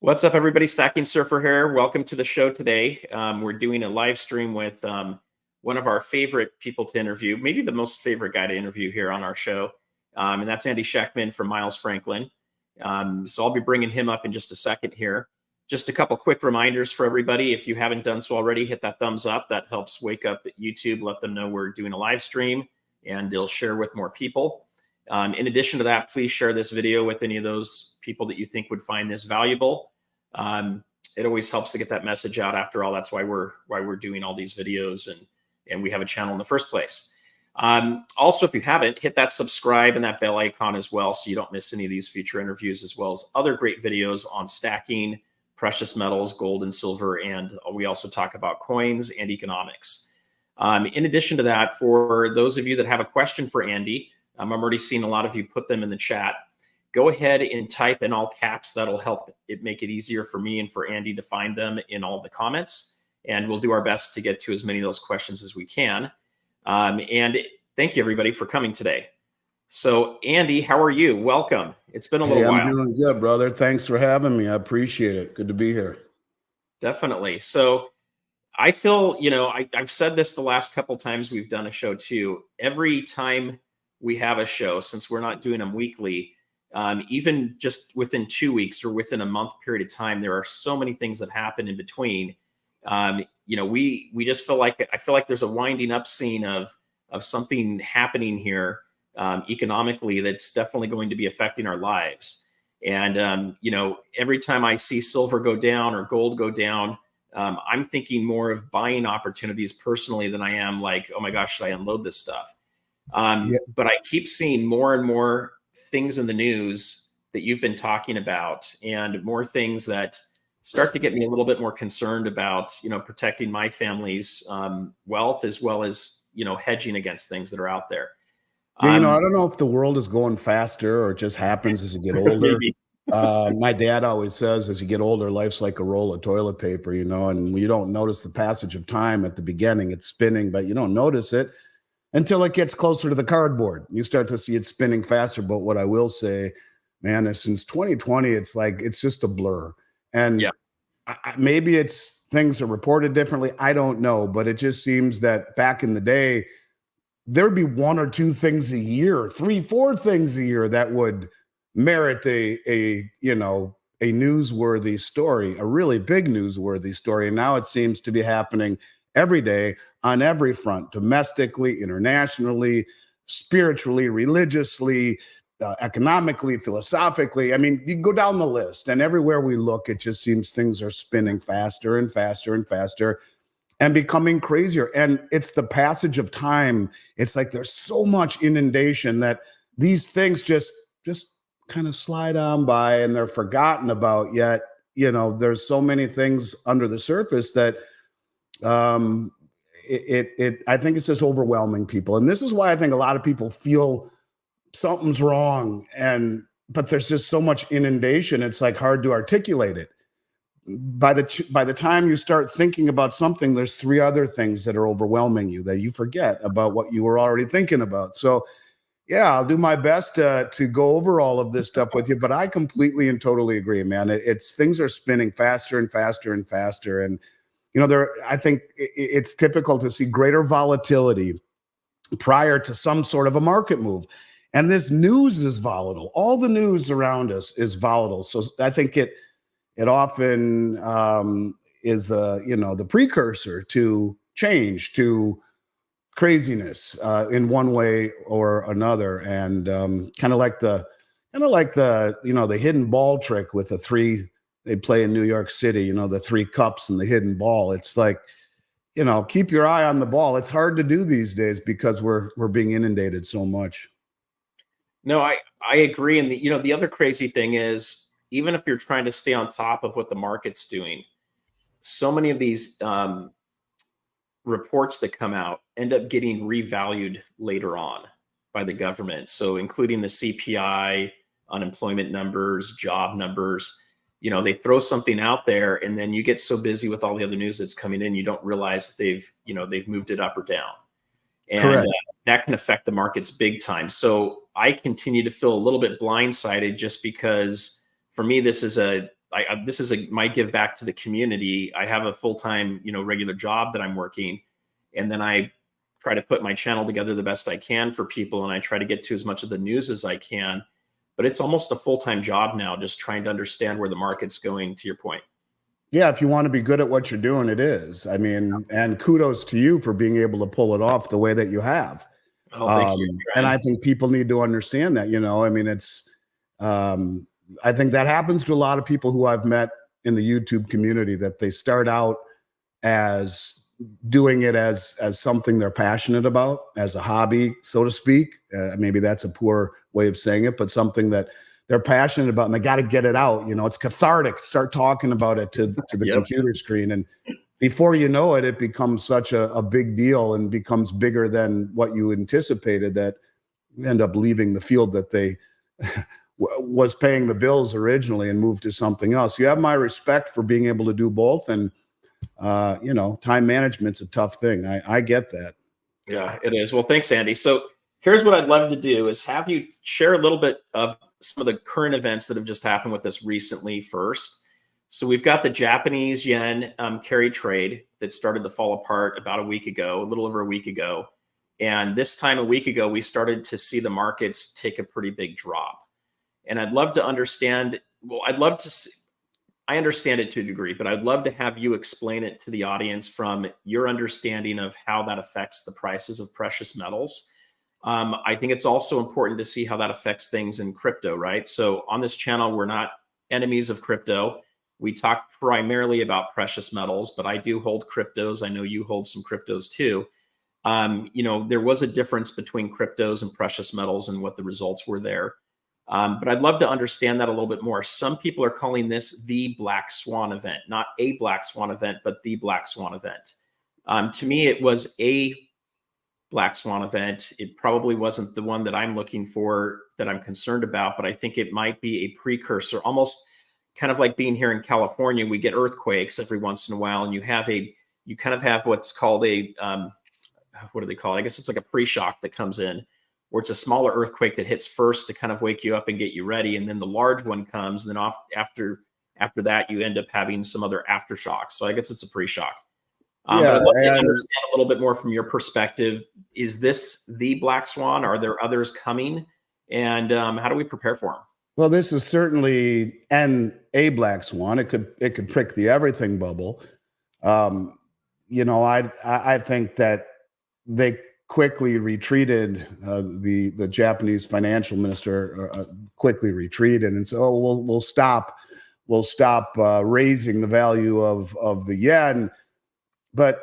What's up, everybody? Stacking Surfer here. Welcome to the show today. We're doing a live stream with one of our favorite people to interview, maybe the most favorite guy to interview here on our show, and that's Andy Schectman from Miles Franklin. So I'll be bringing him up in just a second here. Just a couple quick reminders for everybody. If you haven't done so already, hit that thumbs up. That helps wake up YouTube, let them know we're doing a live stream, and they'll share with more people. In addition to that, please share this video with any of those people that you think would find this valuable. It always helps to get that message out. After all, that's why we're doing all these videos and we have a channel in the first place. Also, if you haven't, hit that subscribe and that bell icon as well, so you don't miss any of these future interviews, as well as other great videos on stacking, precious metals, gold and silver, and we also talk about coins and economics. In addition to that, for those of you that have a question for Andy, I'm already seeing a lot of you put them in the chat. Go ahead and type in all caps. That'll help it make it easier for me and for Andy to find them in all the comments. And we'll do our best to get to as many of those questions as we can. And thank you, everybody, for coming today. So, Andy, how are you? Welcome. It's been a little while. I'm doing good, brother. Thanks for having me. I appreciate it. Good to be here. Definitely. So, I feel, I've said this the last couple times we've done a show too. Every time we have a show, since we're not doing them weekly, even just within 2 weeks or within a month period of time, there are so many things that happen in between. We just feel like, I feel like there's a winding up scene of something happening here economically that's definitely going to be affecting our lives. And, every time I see silver go down or gold go down, I'm thinking more of buying opportunities personally than I am like, oh my gosh, should I unload this stuff? But I keep seeing more and more things in the news that you've been talking about, and more things that start to get me a little bit more concerned about, protecting my family's wealth, as well as, hedging against things that are out there. I don't know if the world is going faster or it just happens as you get older. My dad always says, as you get older, life's like a roll of toilet paper, and you don't notice the passage of time at the beginning. It's spinning, but you don't notice it until it gets closer to the cardboard. You start to see it spinning faster. But what I will say, man, is since 2020, it's like, it's just a blur. And maybe it's things are reported differently. I don't know, but it just seems that back in the day, there'd be 1 or 2 things a year, 3, 4 things a year that would merit a newsworthy story, a really big newsworthy story. And now it seems to be happening every day on every front, domestically, internationally, spiritually, religiously, economically, philosophically. I mean, you go down the list, and everywhere we look, it just seems things are spinning faster and faster and faster and becoming crazier. And it's the passage of time. It's like there's so much inundation that these things just kind of slide on by and they're forgotten about. Yet, there's so many things under the surface that I think it's just overwhelming people. And this is why I think a lot of people feel something's wrong. But there's just so much inundation. It's like hard to articulate it. By the time you start thinking about something, there's 3 other things that are overwhelming you that you forget about what you were already thinking about. So yeah, I'll do my best to go over all of this stuff with you, but I completely and totally agree, man. It's things are spinning faster and faster and faster. And I think it's typical to see greater volatility prior to some sort of a market move. And this news is volatile. All the news around us is volatile. So I think it often is the precursor to change, to craziness in one way or another. And kind of like the hidden ball trick with the 3 they play in New York City, the 3 cups and the hidden ball. It's like, keep your eye on the ball. It's hard to do these days because we're being inundated so much. No, I agree. And the other crazy thing is, even if you're trying to stay on top of what the market's doing, so many of these reports that come out end up getting revalued later on by the government. So including the CPI, unemployment numbers, job numbers, they throw something out there, and then you get so busy with all the other news that's coming in, you don't realize that they've moved it up or down. And that can affect the markets big time. So I continue to feel a little bit blindsided, just because for me, this is a this is my give back to the community. I have a full-time, regular job that I'm working, and then I try to put my channel together the best I can for people, and I try to get to as much of the news as I can. But it's almost a full-time job now, just trying to understand where the market's going, to your point. Yeah, if you want to be good at what you're doing, it is. I mean, and kudos to you for being able to pull it off the way that you have. Oh, thank you. And I think people need to understand that, I mean, it's, I think that happens to a lot of people who I've met in the YouTube community, that they start out as doing it as something they're passionate about, as a hobby, so to speak. Maybe that's a poor way of saying it, but something that they're passionate about, and they got to get it out. It's cathartic. Start talking about it to the Yep. computer screen. And before you know it, it becomes such a big deal and becomes bigger than what you anticipated, that you end up leaving the field that they was paying the bills originally and moved to something else. You have my respect for being able to do both. And, time management's a tough thing. I get that. Yeah, it is. Well, thanks, Andy. So here's what I'd love to do is have you share a little bit of some of the current events that have just happened with us recently first. So we've got the Japanese yen carry trade that started to fall apart about a week ago, a little over a week ago. And this time a week ago, we started to see the markets take a pretty big drop. And I'd love to understand, I understand it to a degree, but I'd love to have you explain it to the audience from your understanding of how that affects the prices of precious metals. I think it's also important to see how that affects things in crypto, right? So on this channel, we're not enemies of crypto. We talk primarily about precious metals, but I do hold cryptos. I know you hold some cryptos too. There was a difference between cryptos and precious metals and what the results were there. But I'd love to understand that a little bit more. Some people are calling this the Black Swan event, not a Black Swan event, but the Black Swan event. To me, it was a Black Swan event. It probably wasn't the one that I'm looking for, that I'm concerned about, but I think it might be a precursor, almost kind of like being here in California. We get earthquakes every once in a while, and you kind of have what's called a, what do they call it? I guess it's like a pre-shock that comes in, where it's a smaller earthquake that hits first to kind of wake you up and get you ready. And then the large one comes, and then after that, you end up having some other aftershocks. So I guess it's a pre-shock. But I'd love to understand a little bit more from your perspective. Is this the Black Swan? Are there others coming? And how do we prepare for them? Well, this is certainly a Black Swan. It could prick the everything bubble. I think that they quickly retreated. The Japanese financial minister quickly retreated and said, "Oh, we'll stop raising the value of the yen." But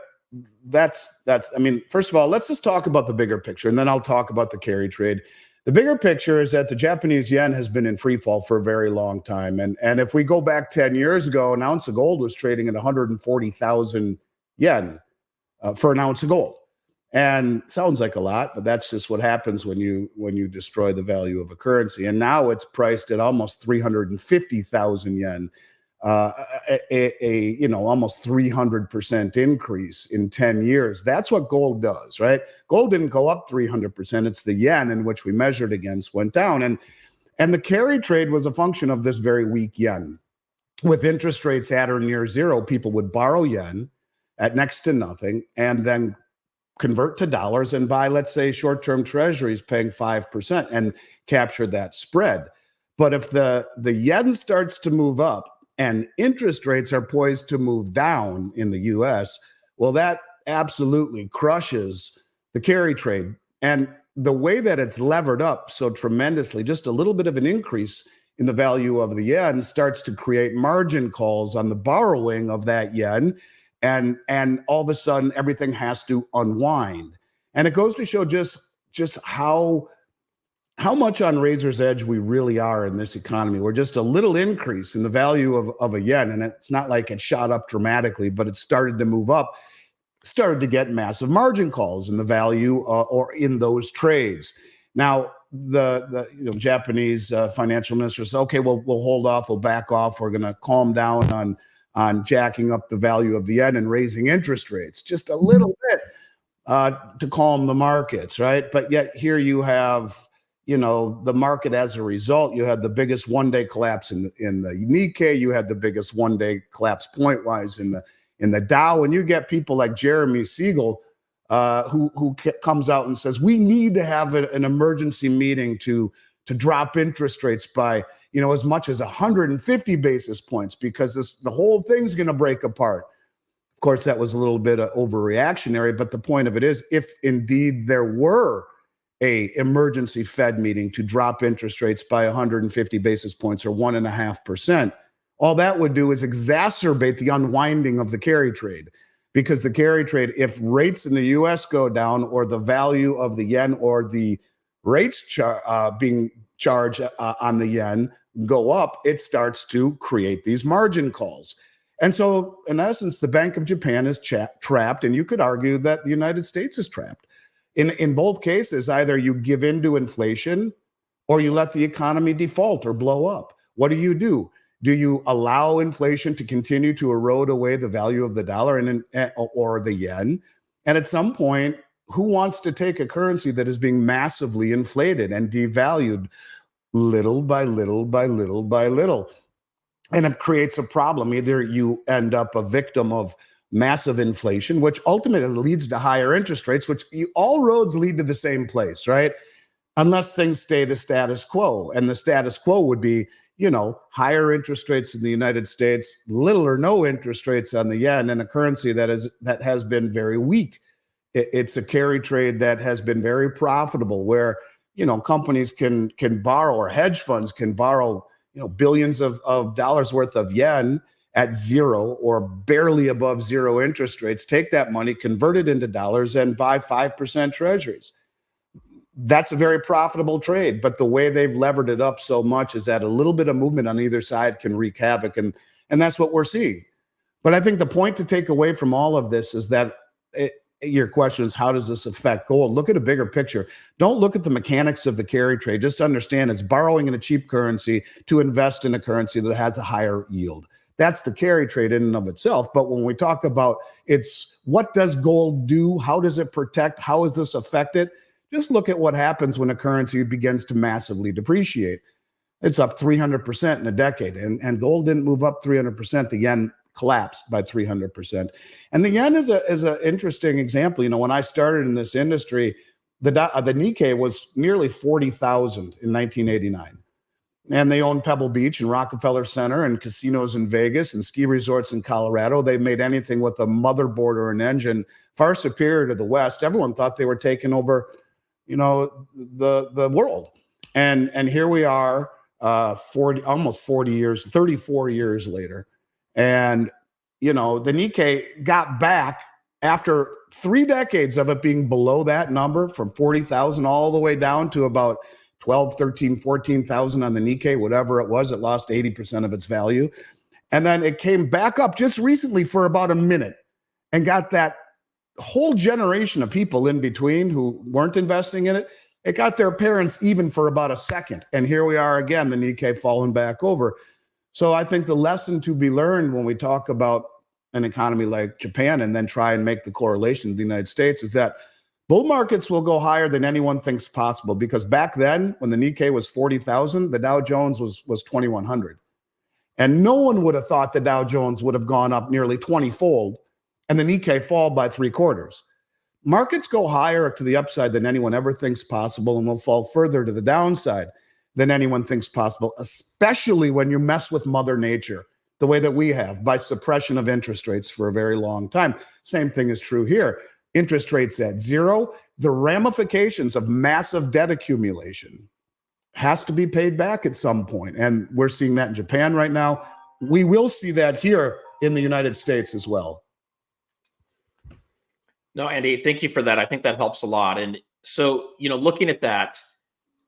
that's. I mean, first of all, let's just talk about the bigger picture, and then I'll talk about the carry trade. The bigger picture is that the Japanese yen has been in free fall for a very long time, and if we go back 10 years ago, an ounce of gold was trading at 140,000 yen for an ounce of gold. And sounds like a lot, but that's just what happens when you destroy the value of a currency. And now it's priced at almost 350,000 yen, almost 300% increase in 10 years. That's what gold does, right? Gold didn't go up 300%. It's the yen in which we measured against went down. And the carry trade was a function of this very weak yen. With interest rates at or near zero, people would borrow yen at next to nothing and then convert to dollars and buy, let's say, short-term treasuries paying 5% and capture that spread. But if the yen starts to move up and interest rates are poised to move down in the US, well, that absolutely crushes the carry trade. And the way that it's levered up so tremendously, just a little bit of an increase in the value of the yen starts to create margin calls on the borrowing of that yen. And all of a sudden, everything has to unwind. And it goes to show just how much on razor's edge we really are in this economy. We're just a little increase in the value of a yen. And it's not like it shot up dramatically, but it started to move up, started to get massive margin calls in the value or in those trades. Now, the Japanese financial minister says, okay, we'll hold off, we'll back off. We're going to calm down on jacking up the value of the yen and raising interest rates just a little bit to calm the markets, right? But yet here you have, the market as a result. You had the biggest one-day collapse in the Nikkei. You had the biggest one-day collapse point-wise in the Dow. And you get people like Jeremy Siegel, who comes out and says, we need to have an emergency meeting to drop interest rates by, as much as 150 basis points, because the whole thing's going to break apart. Of course, that was a little bit overreactionary, but the point of it is, if indeed there were a emergency Fed meeting to drop interest rates by 150 basis points or 1.5%, all that would do is exacerbate the unwinding of the carry trade. Because the carry trade, if rates in the U.S. go down, or the value of the yen or the rates being charged on the yen go up, it starts to create these margin calls. And so, in essence, the Bank of Japan is trapped, and you could argue that the United States is trapped. In both cases, either you give in to inflation or you let the economy default or blow up. What do? Do you allow inflation to continue to erode away the value of the dollar or the yen? And at some point, who wants to take a currency that is being massively inflated and devalued little by little by little by little? And it creates a problem. Either you end up a victim of massive inflation, which ultimately leads to higher interest rates, which all roads lead to the same place, right? Unless things stay the status quo. And the status quo would be, higher interest rates in the United States, little or no interest rates on the yen, and a currency that has been very weak. It's a carry trade that has been very profitable, where companies can borrow, or hedge funds can borrow billions of dollars worth of yen at zero or barely above zero interest rates, take that money, convert it into dollars, and buy 5% treasuries. That's a very profitable trade. But the way they've levered it up so much is that a little bit of movement on either side can wreak havoc. And that's what we're seeing. But I think the point to take away from all of this is that your question is, how does this affect gold? Look at a bigger picture. Don't look at the mechanics of the carry trade. Just understand it's borrowing in a cheap currency to invest in a currency that has a higher yield. That's the carry trade in and of itself. But when we talk about what does gold do? How does it protect? How is this affected? Just look at what happens when a currency begins to massively depreciate. It's up 300% in a decade, and gold didn't move up 300%. The yen collapsed by 300%. And the yen is an interesting example. When I started in this industry, the Nikkei was nearly 40,000 in 1989. And they owned Pebble Beach and Rockefeller Center and casinos in Vegas and ski resorts in Colorado. They made anything with a motherboard or an engine far superior to the West. Everyone thought they were taking over, the world. And here we are, almost 40 years, 34 years later. And, the Nikkei got back after 3 decades of it being below that number, from 40,000 all the way down to about 12, 13, 14,000 on the Nikkei, whatever it was. It lost 80% of its value. And then it came back up just recently for about a minute and got that whole generation of people in between who weren't investing in it. It got their parents even for about a second. And here we are again, the Nikkei falling back over. So I think the lesson to be learned when we talk about an economy like Japan and then try and make the correlation to the United States is that bull markets will go higher than anyone thinks possible, because back then, when the Nikkei was 40,000, the Dow Jones was 2,100. And no one would have thought the Dow Jones would have gone up nearly 20-fold and the Nikkei fall by 3/4. Markets go higher to the upside than anyone ever thinks possible, and will fall further to the downside than anyone thinks possible, especially when you mess with Mother Nature the way that we have, by suppression of interest rates for a very long time. Same thing is true here. Interest rates at zero, the ramifications of massive debt accumulation has to be paid back at some point. And we're seeing that in Japan right now. We will see that here in the United States as well. No, Andy, thank you for that. I think that helps a lot. And so, looking at that,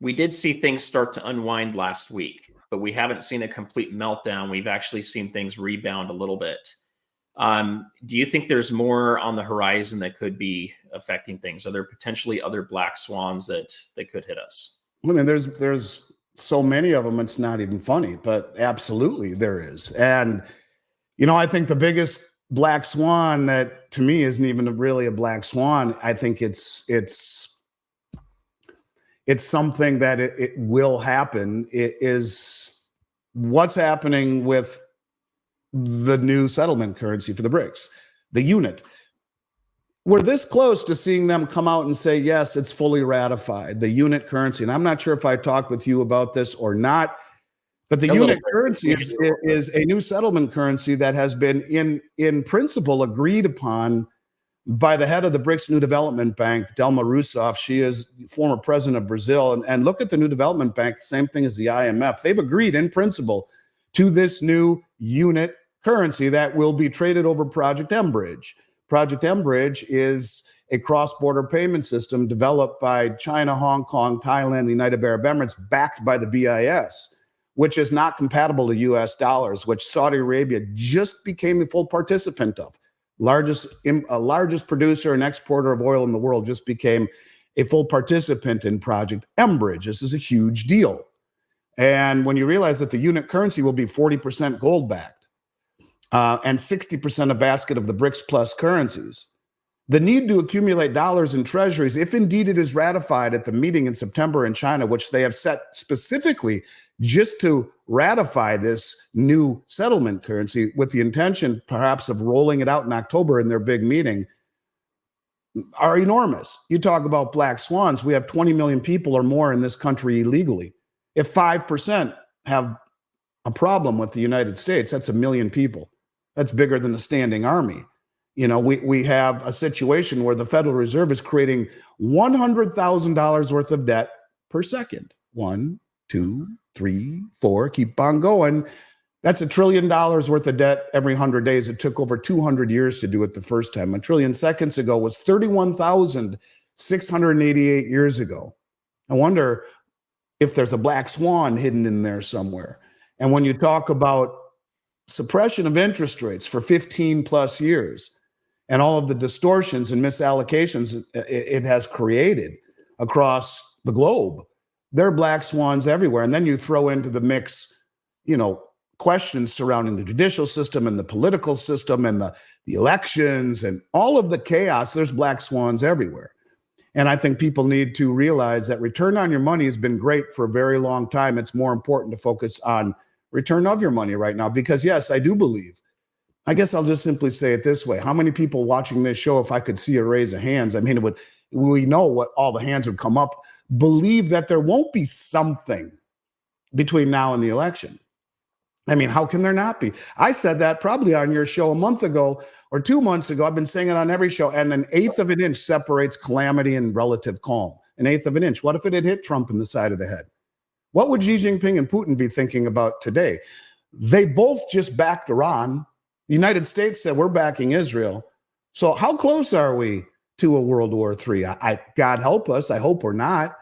we did see things start to unwind last week, but we haven't seen a complete meltdown. We've actually seen things rebound a little bit. Do you think there's more on the horizon that could be affecting things? Are there potentially other black swans that could hit us? I mean, there's so many of them, it's not even funny, but absolutely there is. And, I think the biggest black swan that to me isn't even really a black swan. I think it's it's something that it will happen. It is what's happening with the new settlement currency for the BRICS, the unit. We're this close to seeing them come out and say, yes, it's fully ratified, the unit currency. And I'm not sure if I talked with you about this or not, but the unit currency is a new settlement currency that has been in principle agreed upon by the head of the BRICS New Development Bank, Dilma Rousseff. She is former president of Brazil. And look at the New Development Bank, same thing as the IMF. They've agreed in principle to this new unit currency that will be traded over Project M-Bridge. Project M-Bridge is a cross-border payment system developed by China, Hong Kong, Thailand, the United Arab Emirates, backed by the BIS, which is not compatible to US dollars, which Saudi Arabia just became a full participant of. Largest producer and exporter of oil in the world just became a full participant in Project M-Bridge. This is a huge deal. And when you realize that the unit currency will be 40% gold backed, and 60% a basket of the BRICS plus currencies, the need to accumulate dollars in treasuries, if indeed it is ratified at the meeting in September in China, which they have set specifically just to ratify this new settlement currency with the intention perhaps of rolling it out in October in their big meeting, are enormous. You talk about black swans. We have 20 million people or more in this country illegally. If 5% have a problem with the United States, that's 1 million people. That's bigger than a standing army. You know, we have a situation where the Federal Reserve is creating $100,000 worth of debt per second. 1, 2, 3, 4, keep on going. That's $1 trillion worth of debt every 100 days. It took over 200 years to do it the first time. 1 trillion seconds ago was 31,688 years ago. I wonder if there's a black swan hidden in there somewhere. And when you talk about suppression of interest rates for 15 plus years and all of the distortions and misallocations it has created across the globe, there are black swans everywhere. And then you throw into the mix, you know, questions surrounding the judicial system and the political system and the elections and all of the chaos. There's black swans everywhere. And I think people need to realize that return on your money has been great for a very long time. It's more important to focus on return of your money right now, because yes, I do believe, I guess I'll just simply say it this way. How many people watching this show, if I could see a raise of hands, I mean, we know what all the hands would come up, believe that there won't be something between now and the election. I mean, how can there not be? I said that probably on your show a month ago or 2 months ago. I've been saying it on every show, and 1/8 of an inch separates calamity and relative calm. 1/8 of an inch. What if it had hit Trump in the side of the head? What would Xi Jinping and Putin be thinking about today? They both just backed Iran. The United States said we're backing Israel. So how close are we to a World War III? God help us. I hope we're not.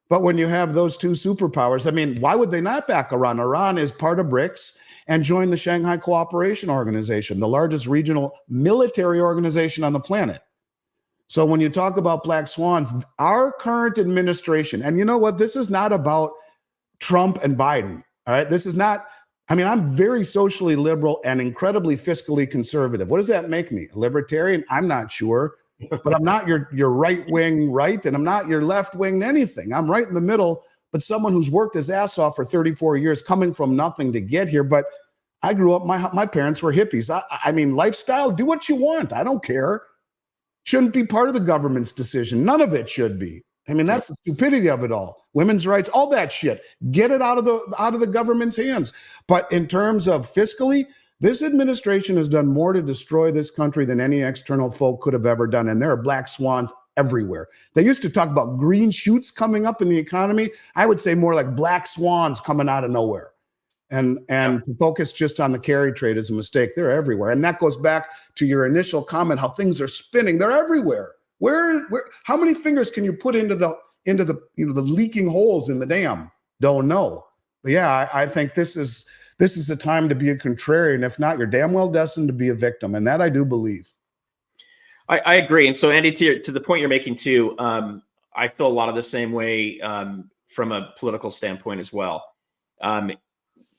But when you have those two superpowers, I mean, why would they not back Iran? Iran is part of BRICS and joined the Shanghai Cooperation Organization, the largest regional military organization on the planet. So when you talk about black swans, our current administration, and you know what? This is not about Trump and Biden. All right. This is not, I mean, I'm very socially liberal and incredibly fiscally conservative. What does that make me? A libertarian? I'm not sure, but I'm not your right wing right, and I'm not your left wing anything. I'm right in the middle, but someone who's worked his ass off for 34 years, coming from nothing to get here. But I grew up, my parents were hippies. I mean, lifestyle, do what you want. I don't care. Shouldn't be part of the government's decision. None of it should be. I mean, that's the stupidity of it all. Women's rights, all that shit. Get it out of the government's hands. But in terms of fiscally, this administration has done more to destroy this country than any external foe could have ever done. And there are black swans everywhere. They used to talk about green shoots coming up in the economy. I would say more like black swans coming out of nowhere. And to focus just on the carry trade is a mistake. They're everywhere. And that goes back to your initial comment, how things are spinning. They're everywhere. Where how many fingers can you put into the the leaking holes in the dam? Don't know. But yeah, I think this is a time to be a contrarian. If not, you're damn well destined to be a victim. And that I do believe. I agree. And so, Andy, to the point you're making too, I feel a lot of the same way from a political standpoint as well.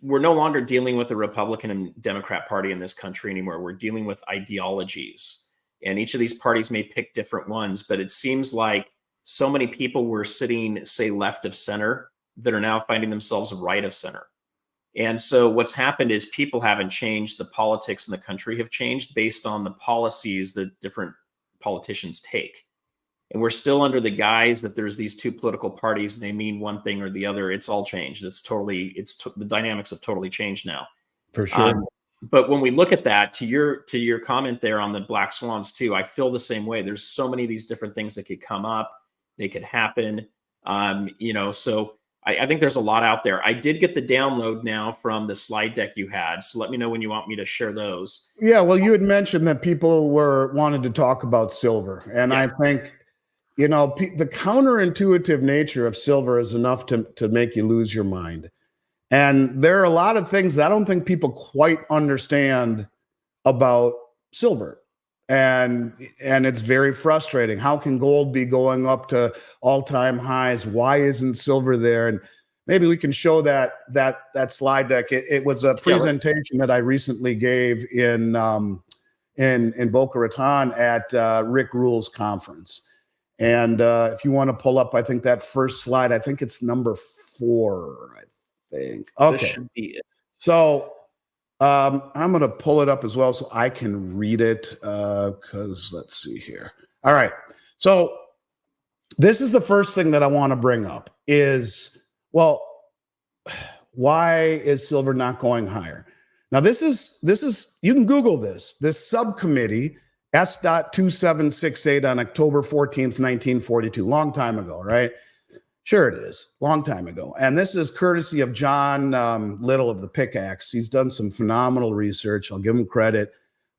We're no longer dealing with the Republican and Democrat Party in this country anymore. We're dealing with ideologies. And each of these parties may pick different ones, but it seems like so many people were sitting, say, left of center that are now finding themselves right of center. And so what's happened is people haven't changed. The politics in the country have changed based on the policies that different politicians take. And we're still under the guise that there's these two political parties and they mean one thing or the other. It's all changed. The dynamics have totally changed now. For sure. But when we look at that, to your comment there on the black swans too, I feel the same way. There's so many of these different things that could come up, they could happen. So I think there's a lot out there. I did get the download now from the slide deck you had. So let me know when you want me to share those. Yeah, well, you had mentioned that people wanted to talk about silver. And yes. I think, the counterintuitive nature of silver is enough to make you lose your mind. And there are a lot of things I don't think people quite understand about silver. And it's very frustrating. How can gold be going up to all-time highs? Why isn't silver there? And maybe we can show that slide deck. It was a presentation that I recently gave in Boca Raton at Rick Rule's conference. And if you want to pull up, I think that first slide, I think it's number 4, I think. Okay. This should be it. So I'm going to pull it up as well so I can read it because let's see here. All right. So this is the first thing that I want to bring up is, well, why is silver not going higher? Now, this is you can Google this subcommittee S.2768 on October 14th, 1942, long time ago, right? Sure it is, long time ago. And this is courtesy of John Little of the Pickaxe. He's done some phenomenal research. I'll give him credit.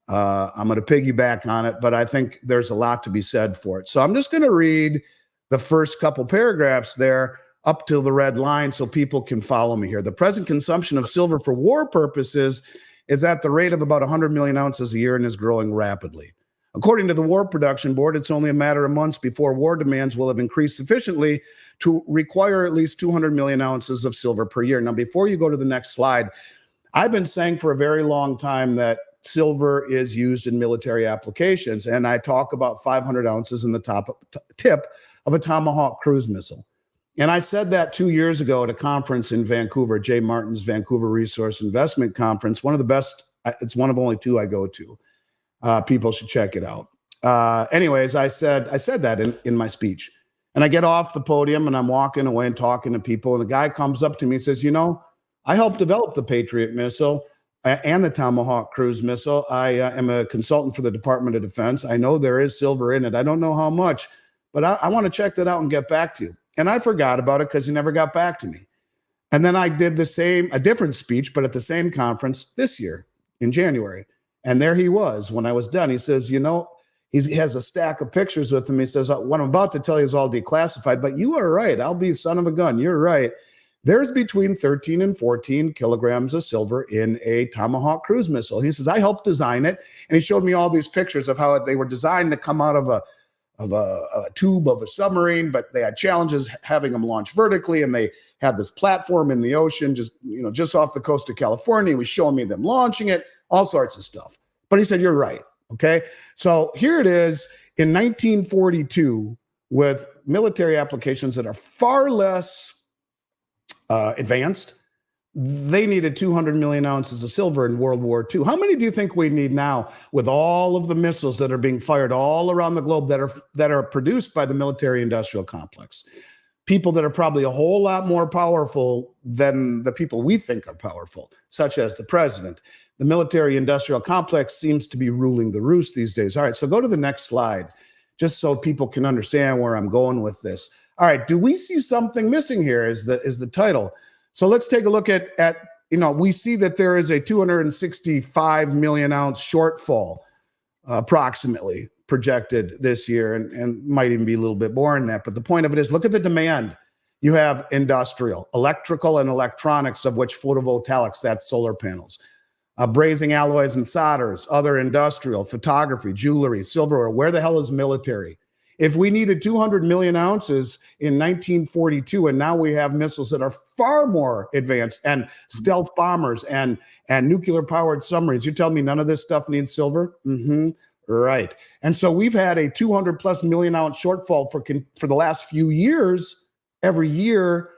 I'm going to piggyback on it, but I think there's a lot to be said for it. So I'm just going to read the first couple paragraphs there up to the red line so people can follow me here. The present consumption of silver for war purposes is at the rate of about 100 million ounces a year and is growing rapidly. According to the War Production Board, it's only a matter of months before war demands will have increased sufficiently to require at least 200 million ounces of silver per year. Now, before you go to the next slide, I've been saying for a very long time that silver is used in military applications, and I talk about 500 ounces in the tip of a Tomahawk cruise missile. And I said that 2 years ago at a conference in Vancouver, Jay Martin's Vancouver Resource Investment Conference, one of the best. It's one of only 2 I go to. People should check it out. Anyways, I said that in my speech. And I get off the podium and I'm walking away and talking to people. And a guy comes up to me and says, I helped develop the Patriot missile and the Tomahawk cruise missile. I am a consultant for the Department of Defense. I know there is silver in it. I don't know how much, but I want to check that out and get back to you. And I forgot about it because he never got back to me. And then I did a different speech, but at the same conference this year in January. And there he was when I was done. He says, he has a stack of pictures with him. He says, what I'm about to tell you is all declassified, but you are right. I'll be son of a gun. You're right. There's between 13 and 14 kilograms of silver in a Tomahawk cruise missile. He says, I helped design it. And he showed me all these pictures of how they were designed to come out of a tube of a submarine, but they had challenges having them launch vertically. And they had this platform in the ocean, just off the coast of California. He was showing me them launching it. All sorts of stuff. But he said, you're right. Okay. So here it is in 1942 with military applications that are far less advanced. They needed 200 million ounces of silver in World War II. How many do you think we need now with all of the missiles that are being fired all around the globe that are produced by the military industrial complex? People that are probably a whole lot more powerful than the people we think are powerful, such as the president. The military industrial complex seems to be ruling the roost these days. All right, so go to the next slide, just so people can understand where I'm going with this. All right, do we see something missing here is the title. So let's take a look at we see that there is a 265 million ounce shortfall approximately projected this year, and might even be a little bit more than that. But the point of it is, look at the demand. You have industrial, electrical and electronics, of which photovoltaics, that's solar panels. Brazing alloys and solders, other industrial, photography, jewelry, silverware. Where the hell is military? If we needed 200 million ounces in 1942, and now we have missiles that are far more advanced, and stealth bombers and nuclear-powered submarines, you tell me none of this stuff needs silver? Right. And so we've had a 200 plus million ounce shortfall for the last few years, every year,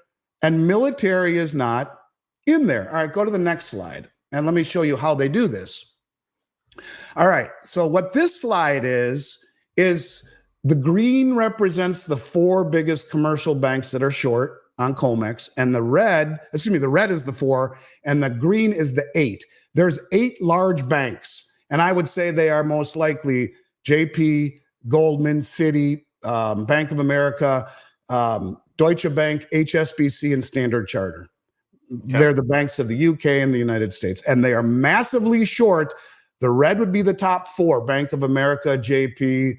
and military is not in there. All right, go to the next slide. And let me show you how they do this. All right, so what this slide is the green represents the 4 biggest commercial banks that are short on COMEX, and the red is the 4, and the green is the 8. There's 8 large banks, and I would say they are most likely JP, Goldman, Citi, Bank of America, Deutsche Bank, HSBC, and Standard Chartered. Okay. They're the banks of the UK and the United States, and they are massively short. The red would be the top 4, Bank of America, JP,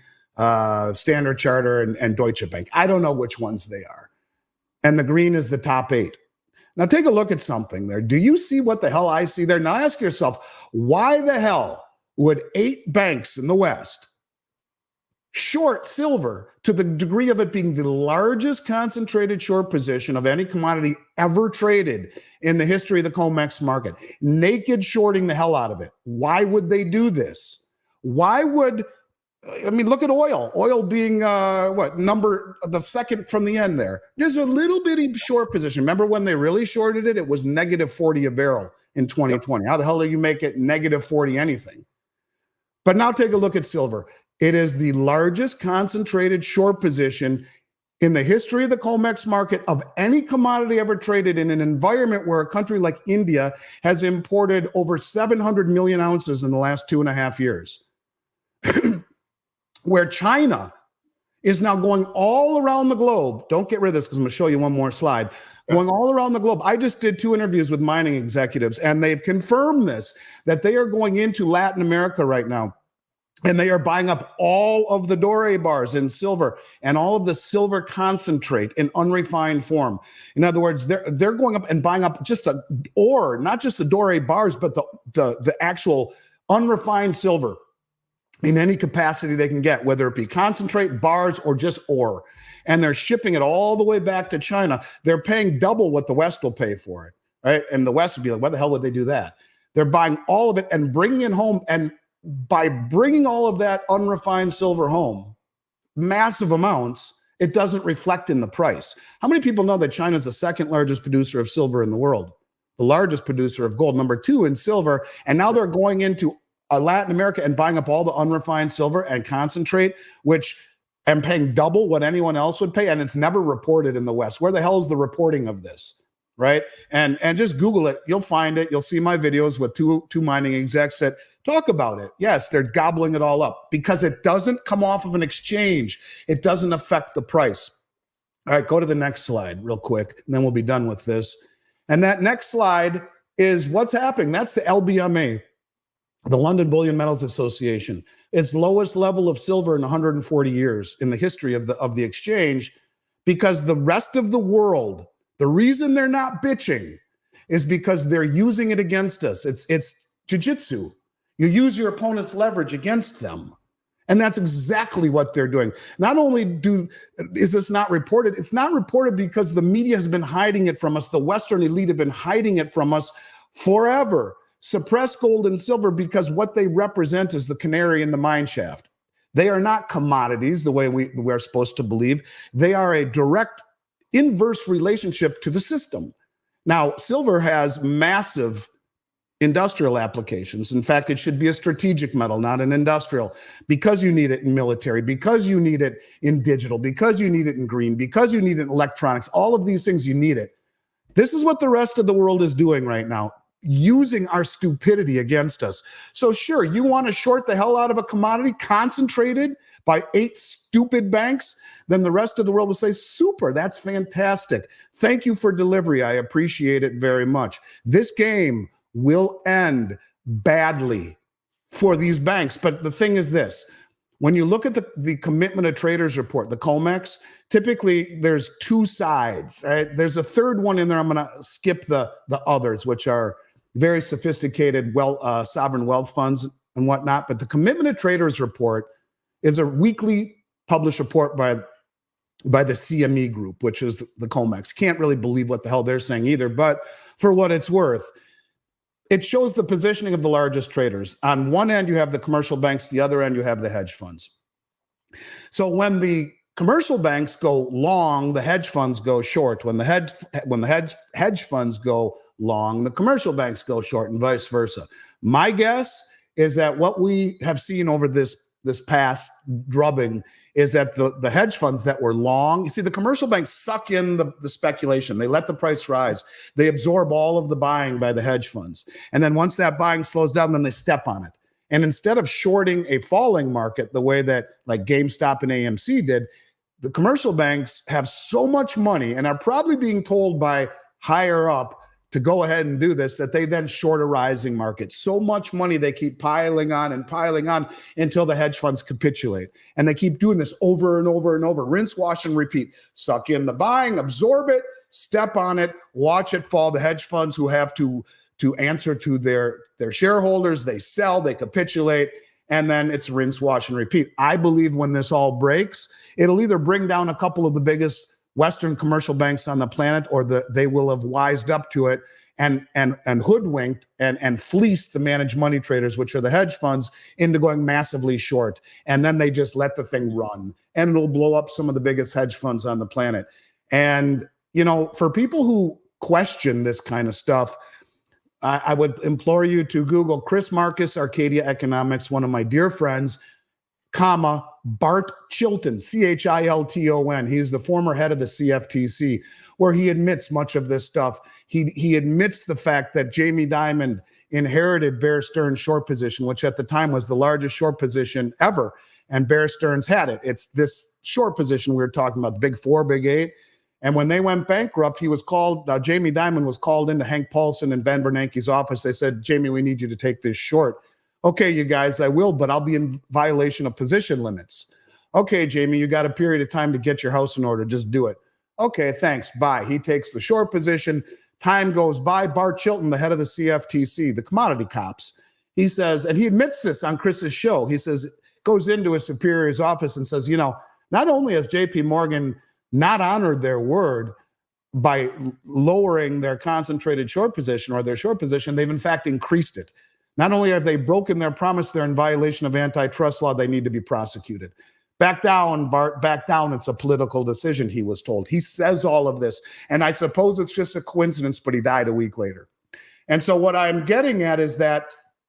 Standard Chartered, and Deutsche Bank. I don't know which ones they are. And the green is the top 8. Now take a look at something there. Do you see what the hell I see there? Now ask yourself, why the hell would 8 banks in the West short silver to the degree of it being the largest concentrated short position of any commodity ever traded in the history of the COMEX market, naked shorting the hell out of it? Why would they do this? Look at oil. Oil being the second from the end there. There's a little bitty short position. Remember when they really shorted it? It was negative 40 a barrel in 2020. Yep. How the hell do you make it negative 40 anything? But now take a look at silver. It is the largest concentrated short position in the history of the COMEX market of any commodity ever traded in an environment where a country like India has imported over 700 million ounces in the last 2.5 years. Where China is now going all around the globe. Don't get rid of this because I'm going to show you one more slide. Going all around the globe. I just did 2 interviews with mining executives, and they've confirmed this, that they are going into Latin America right now. And they are buying up all of the doré bars in silver and all of the silver concentrate in unrefined form. In other words, they're going up and buying up just the ore, not just the doré bars, but the actual unrefined silver in any capacity they can get, whether it be concentrate, bars, or just ore. And they're shipping it all the way back to China. They're paying double what the West will pay for it, right? And the West would be like, why the hell would they do that? They're buying all of it and bringing it home. And by bringing all of that unrefined silver home, massive amounts, it doesn't reflect in the price. How many people know that China is the 2nd largest producer of silver in the world? The largest producer of gold, number 2 in silver. And now they're going into Latin America and buying up all the unrefined silver and concentrate, and paying double what anyone else would pay. And it's never reported in the West. Where the hell is the reporting of this? Right? And just Google it. You'll find it. You'll see my videos with two mining execs that talk about it. Yes, they're gobbling it all up because it doesn't come off of an exchange. It doesn't affect the price. All right, go to the next slide real quick, and then we'll be done with this. And that next slide is what's happening. That's the LBMA, the London Bullion Metals Association. Its lowest level of silver in 140 years in the history of the exchange, because the rest of the world, the reason they're not bitching is because they're using it against us. It's jiu-jitsu. You use your opponent's leverage against them. And that's exactly what they're doing. Not only is this not reported, it's not reported because the media has been hiding it from us. The Western elite have been hiding it from us forever. Suppress gold and silver because what they represent is the canary in the mine shaft. They are not commodities the way we're supposed to believe. They are a direct inverse relationship to the system. Now, silver has massive industrial applications. In fact, it should be a strategic metal, not an industrial, because you need it in military, because you need it in digital, because you need it in green, because you need it in electronics. All of these things, you need it. This is what the rest of the world is doing right now, using our stupidity against us. So sure, you want to short the hell out of a commodity concentrated by 8 stupid banks, then the rest of the world will say, super, that's fantastic. Thank you for delivery. I appreciate it very much. This game will end badly for these banks. But the thing is this, when you look at the Commitment of Traders report, the COMEX, typically there's 2 sides, right? There's a third one in there. I'm going to skip the others, which are very sophisticated sovereign wealth funds and whatnot. But the Commitment of Traders report is a weekly published report by the CME group, which is the COMEX. Can't really believe what the hell they're saying either. But for what it's worth, it shows the positioning of the largest traders. On one end, you have the commercial banks. The other end, you have the hedge funds. So when the commercial banks go long, the hedge funds go short. When the hedge funds go long, the commercial banks go short, and vice versa. My guess is that what we have seen over this past drubbing is that the hedge funds that were long, you see, the commercial banks suck in the speculation. They let the price rise. They absorb all of the buying by the hedge funds. And then once that buying slows down, then they step on it. And instead of shorting a falling market the way that like GameStop and AMC did, the commercial banks have so much money and are probably being told by higher up to go ahead and do this, that they then short a rising market. So much money they keep piling on until the hedge funds capitulate. And they keep doing this over and over and over. Rinse, wash, and repeat. Suck in the buying, absorb it, step on it, watch it fall. The hedge funds who have to answer to their shareholders, they sell, they capitulate, and then it's rinse, wash, and repeat. I believe when this all breaks, it'll either bring down a couple of the biggest Western commercial banks on the planet, or they will have wised up to it and hoodwinked and fleeced the managed money traders, which are the hedge funds, into going massively short. And then they just let the thing run, and it'll blow up some of the biggest hedge funds on the planet. And, for people who question this kind of stuff, I would implore you to Google Chris Marcus, Arcadia Economics, one of my dear friends, Bart Chilton, Chilton. He's the former head of the CFTC, where he admits much of this stuff. He admits the fact that Jamie Dimon inherited Bear Stearns' short position, which at the time was the largest short position ever, and Bear Stearns had it. It's this short position we were talking about, the Big Four, Big Eight. And when they went bankrupt, Jamie Dimon was called into Hank Paulson and Ben Bernanke's office. They said, Jamie, we need you to take this short. Okay, you guys, I will, but I'll be in violation of position limits. Okay, Jamie, you got a period of time to get your house in order. Just do it. Okay, thanks. Bye. He takes the short position. Time goes by. Bart Chilton, the head of the CFTC, the commodity cops, he says, and he admits this on Chris's show. He says, goes into his superior's office and says, not only has JP Morgan not honored their word by lowering their concentrated short position or their short position, they've in fact increased it. Not only have they broken their promise, they're in violation of antitrust law. They need to be prosecuted. Back down, Bart, back down. It's a political decision, he was told. He says all of this. And I suppose it's just a coincidence, but he died a week later. And so what I'm getting at is that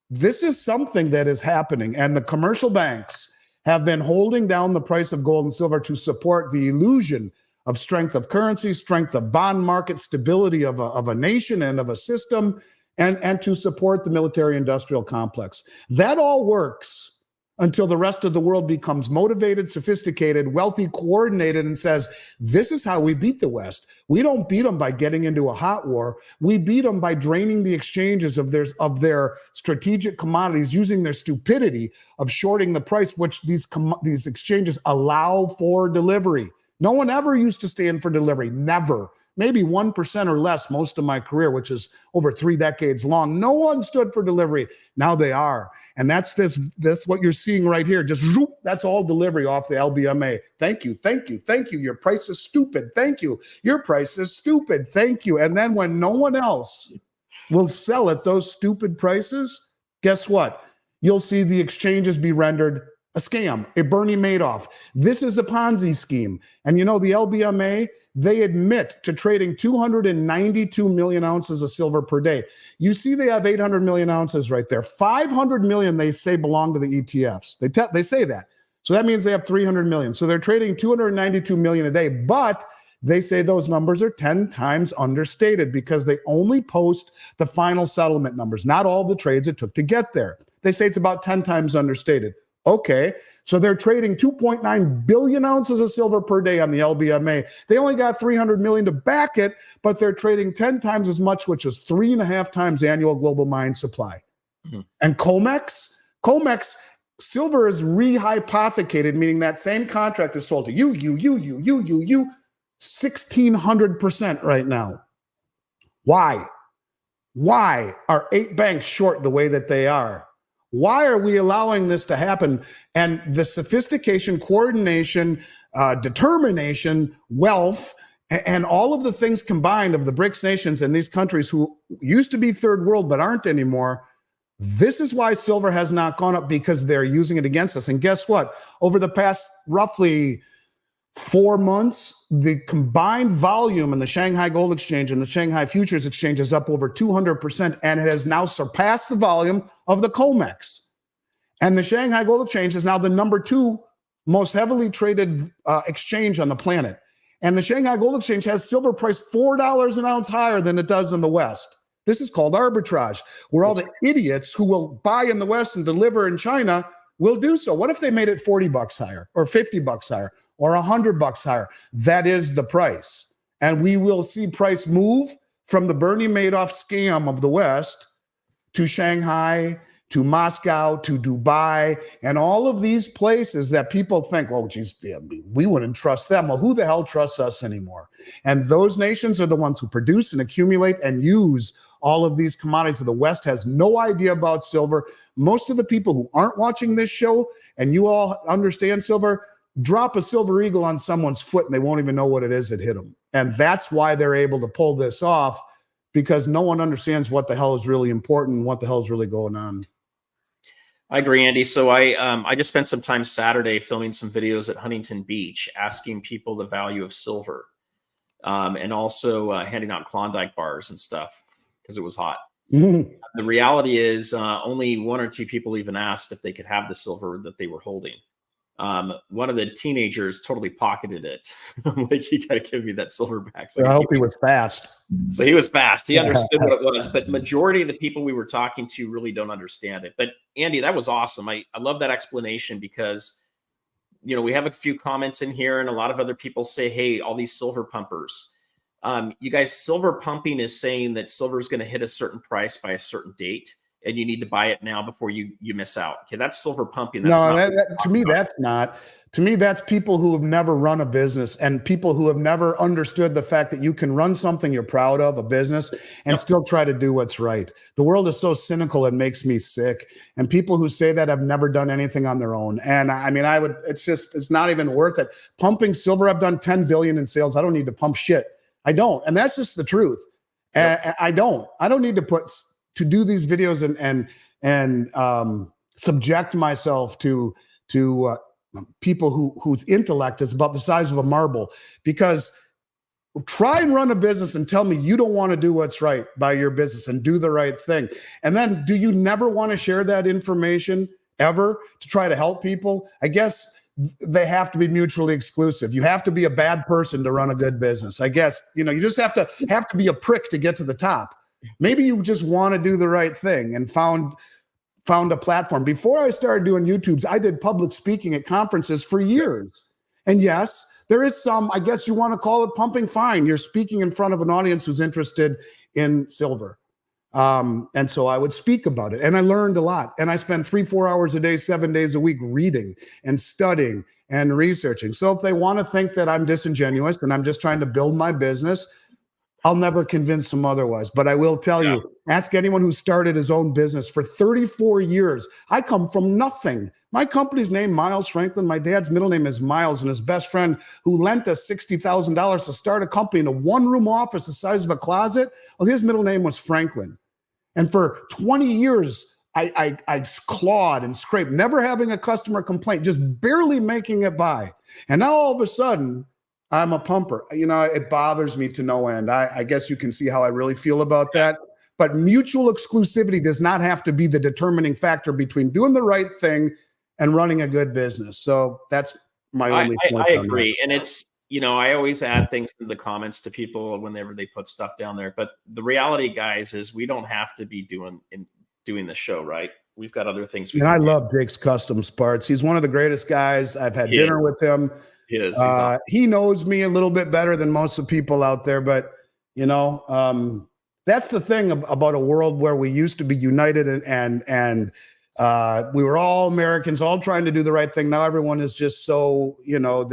this is something that is happening. And the commercial banks have been holding down the price of gold and silver to support the illusion of strength of currency, strength of bond market, stability of a nation and of a system, and to support the military-industrial complex. That all works until the rest of the world becomes motivated, sophisticated, wealthy, coordinated, and says, this is how we beat the West. We don't beat them by getting into a hot war. We beat them by draining the exchanges of their strategic commodities, using their stupidity of shorting the price, which these exchanges allow for delivery. No one ever used to stand for delivery, never. Maybe 1% or less most of my career, which is over 3 decades long. No one stood for delivery. Now they are. And that's what you're seeing right here. Just whoop, that's all delivery off the LBMA. Thank you, thank you, thank you. Your price is stupid. Thank you. Your price is stupid. Thank you. And then when no one else will sell at those stupid prices, guess what? You'll see the exchanges be rendered a scam, a Bernie Madoff. This is a Ponzi scheme. And the LBMA, they admit to trading 292 million ounces of silver per day. You see they have 800 million ounces right there. 500 million they say belong to the ETFs. They say that. So that means they have 300 million. So they're trading 292 million a day, but they say those numbers are 10 times understated because they only post the final settlement numbers, not all the trades it took to get there. They say it's about 10 times understated. Okay, so they're trading 2.9 billion ounces of silver per day on the LBMA. They only got 300 million to back it, but they're trading 10 times as much, which is 3.5 times annual global mine supply. Mm-hmm. And COMEX, silver is rehypothecated, meaning that same contract is sold to you, 1,600% right now. Why? Why are 8 banks short the way that they are? Why are we allowing this to happen? And the sophistication, coordination, determination, wealth, And all of the things combined of the BRICS nations and these countries who used to be third world but aren't anymore, this is why silver has not gone up, because they're using it against us. And guess what? Over the past roughly 4 months, the combined volume in the Shanghai Gold Exchange and the Shanghai Futures Exchange is up over 200%, and it has now surpassed the volume of the COMEX. And the Shanghai Gold Exchange is now the number 2 most heavily traded exchange on the planet. And the Shanghai Gold Exchange has silver priced $4 an ounce higher than it does in the West. This is called arbitrage, where all the idiots who will buy in the West and deliver in China will do so. What if they made it $40 higher or $50 higher or $100 higher? That is the price. And we will see price move from the Bernie Madoff scam of the West to Shanghai, to Moscow, to Dubai, and all of these places that people think, oh, geez, yeah, we wouldn't trust them. Well, who the hell trusts us anymore? And those nations are the ones who produce and accumulate and use all of these commodities. The West has no idea about silver. Most of the people who aren't watching this show, and you all understand silver, drop a silver eagle on someone's foot and they won't even know what it is that hit them. And that's why they're able to pull this off, because no one understands what the hell is really important and what the hell is really going on. I agree, Andy. So I just spent some time Saturday filming some videos at Huntington Beach, asking people the value of silver, and also handing out Klondike bars and stuff because it was hot. The reality is only 1 or 2 people even asked if they could have the silver that they were holding. One of the teenagers totally pocketed it. I'm like, you gotta give me that silver back. So I hope he was fast. So he was fast. He understood what it was, but majority of the people we were talking to really don't understand it. But Andy, that was awesome. I love that explanation, because, you know, we have a few comments in here and a lot of other people say, hey, all these silver pumpers, you guys, silver pumping is saying that silver is going to hit a certain price by a certain date, and you need to buy it now before you miss out. Okay, that's silver pumping. That's to me, that's not. To me, that's people who have never run a business and people who have never understood the fact that you can run something you're proud of, a business, and still try to do what's right. The world is so cynical, it makes me sick. And people who say that have never done anything on their own. And I mean, it's not even worth it. Pumping silver, I've done 10 billion in sales. I don't need to pump shit. I don't. And that's just the truth. I don't need to do these videos and subject myself to people whose intellect is about the size of a marble. Because try and run a business and tell me you don't want to do what's right by your business and do the right thing. And then do you never want to share that information ever to try to help people? I guess they have to be mutually exclusive. You have to be a bad person to run a good business. I guess, you know, you just have to be a prick to get to the top. Maybe you just want to do the right thing and found a platform. Before I started doing YouTubes, I did public speaking at conferences for years. And yes, there is some, I guess you want to call it pumping, fine. You're speaking in front of an audience who's interested in silver. And so I would speak about it, and I learned a lot. And I spent 3-4 hours a day, 7 days a week, reading and studying and researching. So if they want to think that I'm disingenuous and I'm just trying to build my business, I'll never convince them otherwise. But I will tell you, ask anyone who started his own business for 34 years. I come from nothing. My company's name, Miles Franklin. My dad's middle name is Miles, and his best friend who lent us $60,000 to start a company in a one-room office the size of a closet, well, his middle name was Franklin. And for 20 years, I clawed and scraped, never having a customer complaint, just barely making it by. And now all of a sudden, I'm a pumper. You know, it bothers me to no end. I guess you can see how I really feel about that. But mutual exclusivity does not have to be the determining factor between doing the right thing and running a good business. So that's my only point. I agree. And it's, you know, I always add things to the comments to people whenever they put stuff down there. But the reality, guys, is we don't have to be doing the show, right? We've got other things. I love Jake's Customs Parts. He's one of the greatest guys. I've had dinner with him. He knows me a little bit better than most of the people out there, but you know, that's the thing about a world where we used to be united and we were all Americans, all trying to do the right thing. Now everyone is just so, you know,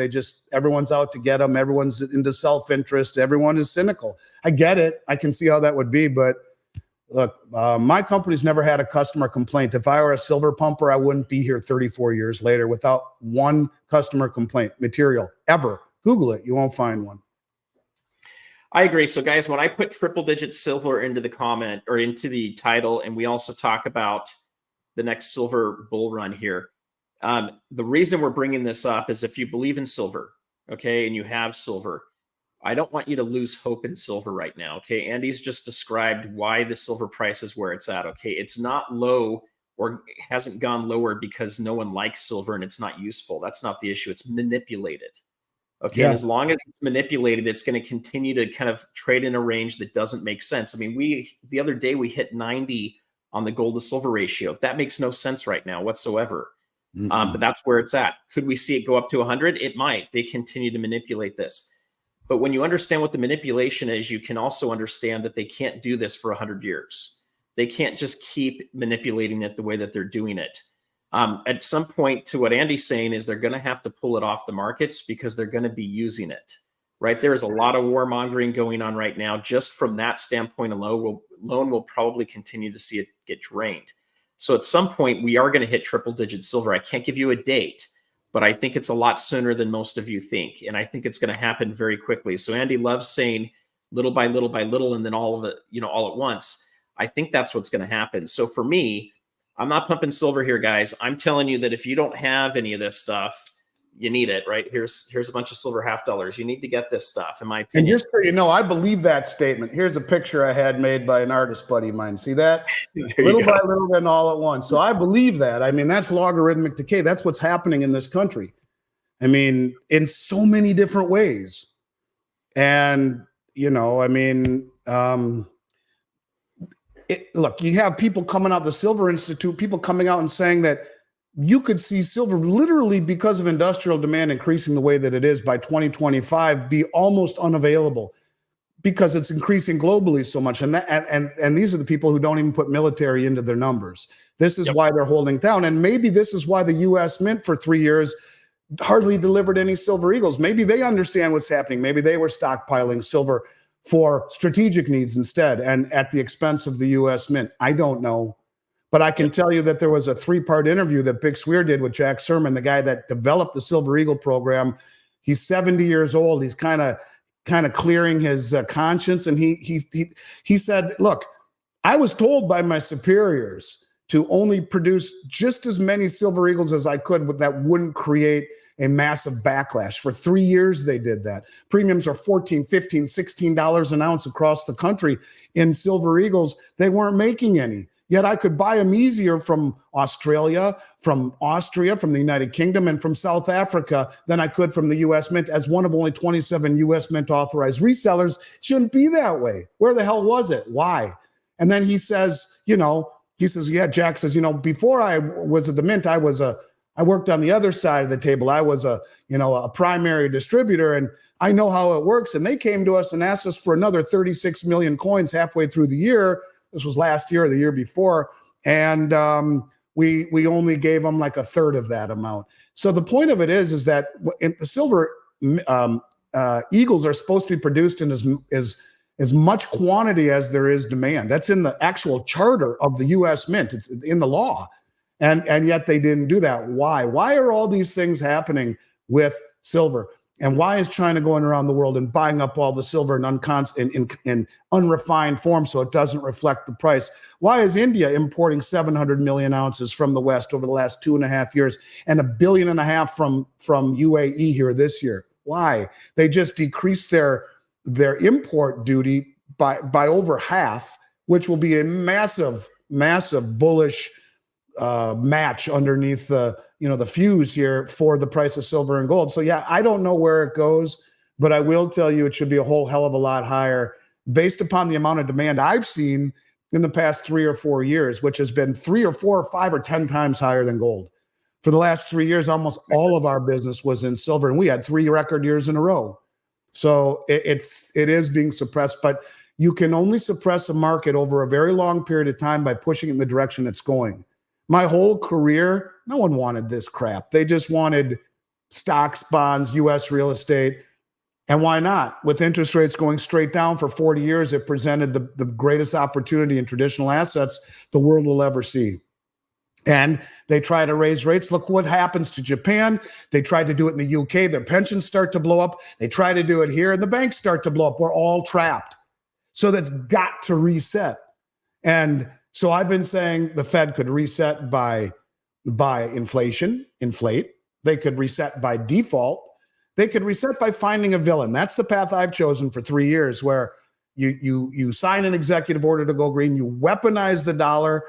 everyone's out to get them. Everyone's into self-interest. Everyone is cynical. I get it. I can see how that would be, but look, my company's never had a customer complaint. If I were a silver pumper, I wouldn't be here 34 years later without one customer complaint material ever. Google it. You won't find one. I agree. So guys, when I put triple digit silver into the comment or into the title, and we also talk about the next silver bull run here, the reason we're bringing this up is if you believe in silver, okay, and you have silver, I don't want you to lose hope in silver right now. Okay. Andy's just described why the silver price is where it's at. Okay. It's not low or hasn't gone lower because no one likes silver and it's not useful. That's not the issue. It's manipulated. Okay. Yeah. And as long as it's manipulated, it's going to continue to kind of trade in a range that doesn't make sense. I mean, the other day we hit 90 on the gold to silver ratio. That makes no sense right now whatsoever. But that's where it's at. Could we see it go up to 100? It might. They continue to manipulate this. But when you understand what the manipulation is, you can also understand that they can't do this for 100 years. They can't just keep manipulating it the way that they're doing it. At some point, to what Andy's saying, is they're going to have to pull it off the markets because they're going to be using it. Right? There's a lot of warmongering going on right now. Just from that standpoint alone, we'll probably continue to see it get drained. So at some point, we are going to hit triple digit silver. I can't give you a date, but I think it's a lot sooner than most of you think. And I think it's going to happen very quickly. So Andy loves saying little by little by little, and then all of it, all at once. I think that's what's going to happen. So for me, I'm not pumping silver here, guys. I'm telling you that if you don't have any of this stuff, you need it, right? Here's a bunch of silver half dollars. You need to get this stuff, in my opinion. And just so you know, I believe that statement. Here's a picture I had made by an artist buddy of mine. See that? Little by little, then all at once. So I believe that. I mean, that's logarithmic decay. That's what's happening in this country. I mean, in so many different ways. And, I mean, look, you have people coming out of the Silver Institute, people coming out and saying that you could see silver literally, because of industrial demand increasing the way that it is, by 2025 be almost unavailable because it's increasing globally so much. And these are the people who don't even put military into their numbers. This is why they're holding down. And maybe this is why the U.S. Mint for 3 years hardly delivered any silver eagles. Maybe they understand what's happening. Maybe they were stockpiling silver for strategic needs instead and at the expense of the U.S. Mint. I don't know. But I can tell you that there was a 3-part interview that Big Swear did with Jack Sermon, the guy that developed the Silver Eagle program. He's 70 years old. He's kind of clearing his conscience. And he said, look, I was told by my superiors to only produce just as many Silver Eagles as I could, but that wouldn't create a massive backlash. For 3 years, they did that. Premiums are $14, $15, $16 an ounce across the country in Silver Eagles. They weren't making any. Yet I could buy them easier from Australia, from Austria, from the United Kingdom, and from South Africa than I could from the U.S. Mint. As one of only 27 U.S. Mint authorized resellers, it shouldn't be that way. Where the hell was it? Why? And then he says, yeah, Jack says, before I was at the Mint, I worked on the other side of the table. I was a primary distributor, and I know how it works. And they came to us and asked us for another 36 million coins halfway through the year. This was last year or the year before. And we only gave them like a third of that amount. So the point of it is that the silver eagles are supposed to be produced in as much quantity as there is demand. That's in the actual charter of the U.S. Mint. It's in the law. And yet they didn't do that. Why? Why are all these things happening with silver? And why is China going around the world and buying up all the silver in unrefined form so it doesn't reflect the price? Why is India importing 700 million ounces from the West over the last 2.5 years and 1.5 billion from UAE here this year? Why? They just decreased their import duty by over half, which will be a massive bullish match underneath the fuse here for the price of silver and gold. So yeah, I don't know where it goes, but I will tell you it should be a whole hell of a lot higher based upon the amount of demand I've seen in the past 3 or 4 years, which has been 3 or 4 or 5 or 10 times higher than gold. For the last 3 years, almost all of our business was in silver, and we had 3 record years in a row. So it is being suppressed, but you can only suppress a market over a very long period of time by pushing it in the direction it's going. My whole career, no one wanted this crap. They just wanted stocks, bonds, U.S. real estate. And why not? With interest rates going straight down for 40 years, it presented the greatest opportunity in traditional assets the world will ever see. And they try to raise rates. Look what happens to Japan. They tried to do it in the UK. Their pensions start to blow up. They try to do it here, and the banks start to blow up. We're all trapped. So that's got to reset. And so I've been saying the Fed could reset by inflation, inflate. They could reset by default. They could reset by finding a villain. That's the path I've chosen for 3 years, where you sign an executive order to go green, you weaponize the dollar.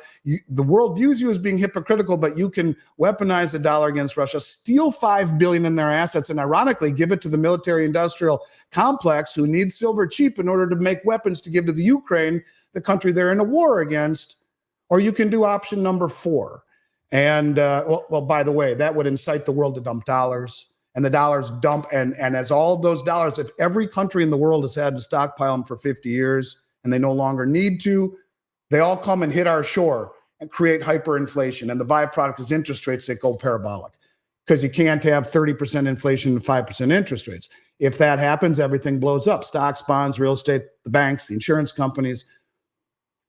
The world views you as being hypocritical, but you can weaponize the dollar against Russia, steal $5 billion in their assets, and ironically give it to the military-industrial complex who needs silver cheap in order to make weapons to give to the Ukraine, the country they're in a war against. Or you can do option number 4. And well, by the way, that would incite the world to dump dollars. And the dollars dump, and as all of those dollars, if every country in the world has had to stockpile them for 50 years and they no longer need to, they all come and hit our shore and create hyperinflation. And the byproduct is interest rates that go parabolic, because you can't have 30% inflation and 5% interest rates. If that happens, everything blows up. Stocks, bonds, real estate, the banks, the insurance companies.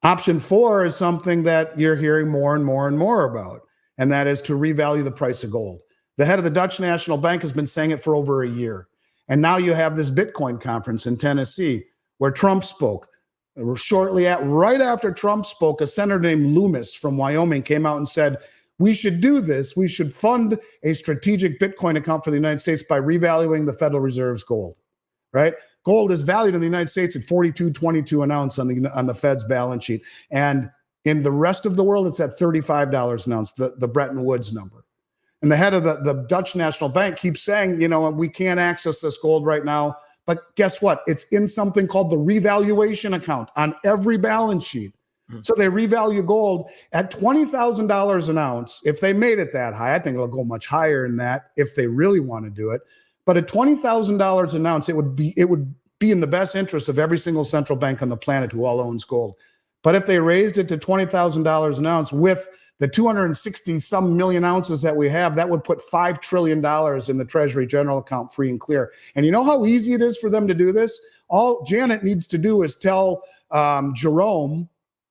Option 4 is something that you're hearing more and more and more about, and that is to revalue the price of gold. The head of the Dutch National Bank has been saying it for over a year. And now you have this Bitcoin conference in Tennessee where Trump spoke. Right after Trump spoke, a senator named Loomis from Wyoming came out and said, we should do this. We should fund a strategic Bitcoin account for the United States by revaluing the Federal Reserve's gold, right? Gold is valued in the United States at $42.22 an ounce on the Fed's balance sheet. And in the rest of the world, it's at $35 an ounce, the Bretton Woods number. And the head of the Dutch National Bank keeps saying, we can't access this gold right now. But guess what? It's in something called the revaluation account on every balance sheet. Mm-hmm. So they revalue gold at $20,000 an ounce. If they made it that high, I think it'll go much higher than that if they really want to do it. But at $20,000 an ounce, it would be in the best interest of every single central bank on the planet who all owns gold. But if they raised it to $20,000 an ounce with the 260 some million ounces that we have, that would put $5 trillion in the Treasury General account free and clear. And you know how easy it is for them to do this? All Janet needs to do is tell Jerome,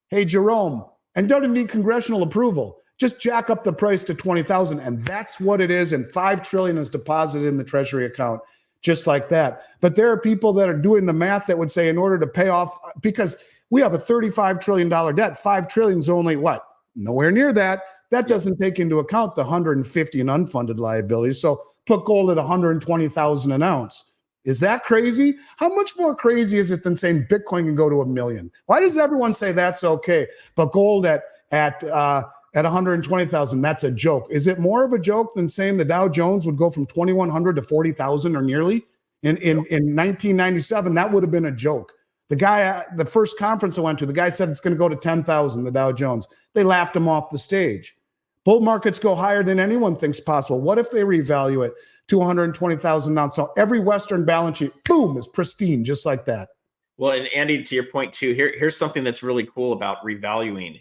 hey, Jerome, and doesn't need congressional approval. Just jack up the price to 20,000. And that's what it is. And $5 trillion is deposited in the Treasury account just like that. But there are people that are doing the math that would say in order to pay off, because we have a $35 trillion debt, $5 trillion is only what? Nowhere near that. That doesn't take into account the 150 in unfunded liabilities. So put gold at 120,000 an ounce. Is that crazy? How much more crazy is it than saying Bitcoin can go to $1 million? Why does everyone say that's okay? But gold at 120,000, that's a joke. Is it more of a joke than saying the Dow Jones would go from 2,100 to 40,000 or nearly? In 1997, that would have been a joke. The guy at the first conference I went to, the guy said it's going to go to 10,000, the Dow Jones. They laughed him off the stage. Bull markets go higher than anyone thinks possible. What if they revalue it to 120,000 ounce? So every Western balance sheet, boom, is pristine, just like that. Well, and Andy, to your point too, here's something that's really cool about revaluing.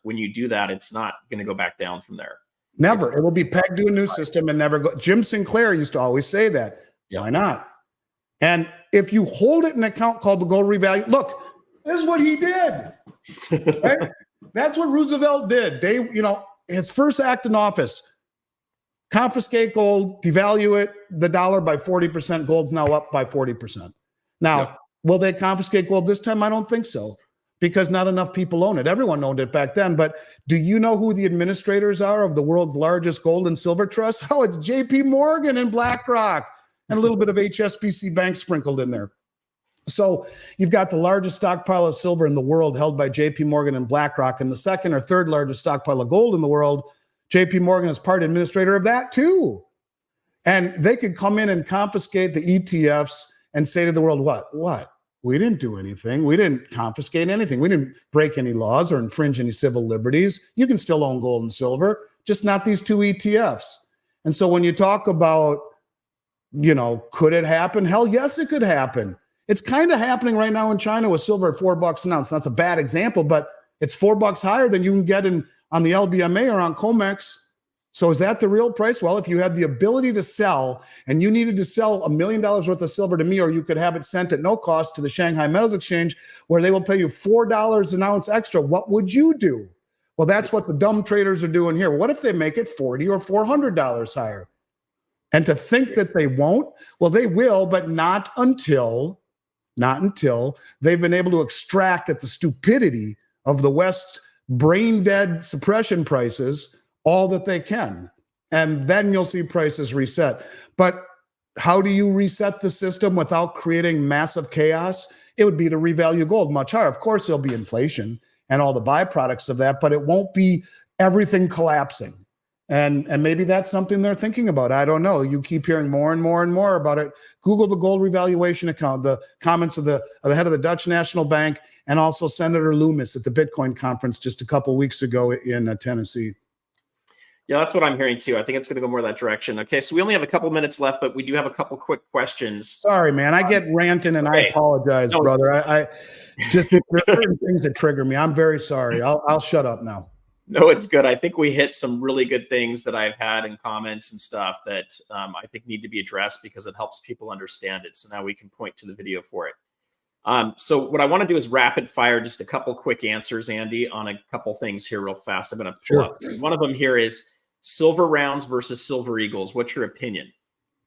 When you do that, it's not going to go back down from there. Never. It will be pegged to a new system and never go. Jim Sinclair used to always say that. Yeah. Why not? And if you hold it in an account called the gold revalue, look, this is what he did. Right? That's what Roosevelt did. His first act in office, confiscate gold, devalue it, the dollar by 40%. Gold's now up by 40%. Now, will they confiscate gold this time? I don't think so, because not enough people own it. Everyone owned it back then. But do you know who the administrators are of the world's largest gold and silver trust? Oh, it's JP Morgan and BlackRock. And a little bit of HSBC Bank sprinkled in there. So you've got the largest stockpile of silver in the world held by JP Morgan and BlackRock, and the second or third largest stockpile of gold in the world. JP Morgan is part administrator of that too. And they could come in and confiscate the ETFs and say to the world, what? We didn't do anything. We didn't confiscate anything. We didn't break any laws or infringe any civil liberties. You can still own gold and silver, just not these two ETFs. And so when you talk about, could it happen? Hell yes, it could happen. It's kind of happening right now in China with silver at $4 an ounce. That's a bad example, but it's $4 higher than you can get on the LBMA or on COMEX. So is that the real price? Well, if you had the ability to sell and you needed to sell $1 million worth of silver to me, or you could have it sent at no cost to the Shanghai Metals Exchange, where they will pay you $4 an ounce extra, what would you do? Well, that's what the dumb traders are doing here. What if they make it $40 or $400 higher? And to think that they won't, well, they will, but not until they've been able to extract at the stupidity of the West brain dead suppression prices all that they can. And then you'll see prices reset. But how do you reset the system without creating massive chaos? It would be to revalue gold much higher. Of course, there'll be inflation and all the byproducts of that, but it won't be everything collapsing. And maybe that's something they're thinking about. I don't know. You keep hearing more and more and more about it. Google the gold revaluation account, the comments of the head of the Dutch National Bank, and also Senator Loomis at the Bitcoin conference just a couple weeks ago in Tennessee. Yeah, that's what I'm hearing too. I think it's going to go more that direction. Okay, so we only have a couple minutes left, but we do have a couple quick questions. Sorry, man. I get ranting, and okay. I apologize, brother. I just there are certain things that trigger me. I'm very sorry. I'll shut up now. No, it's good. I think we hit some really good things that I've had in comments and stuff that I think need to be addressed because it helps people understand it. So now we can point to the video for it. So what I want to do is rapid fire just a couple quick answers, Andy, on a couple things here real fast. I'm going to pull up. One of them here is silver rounds versus silver eagles. What's your opinion?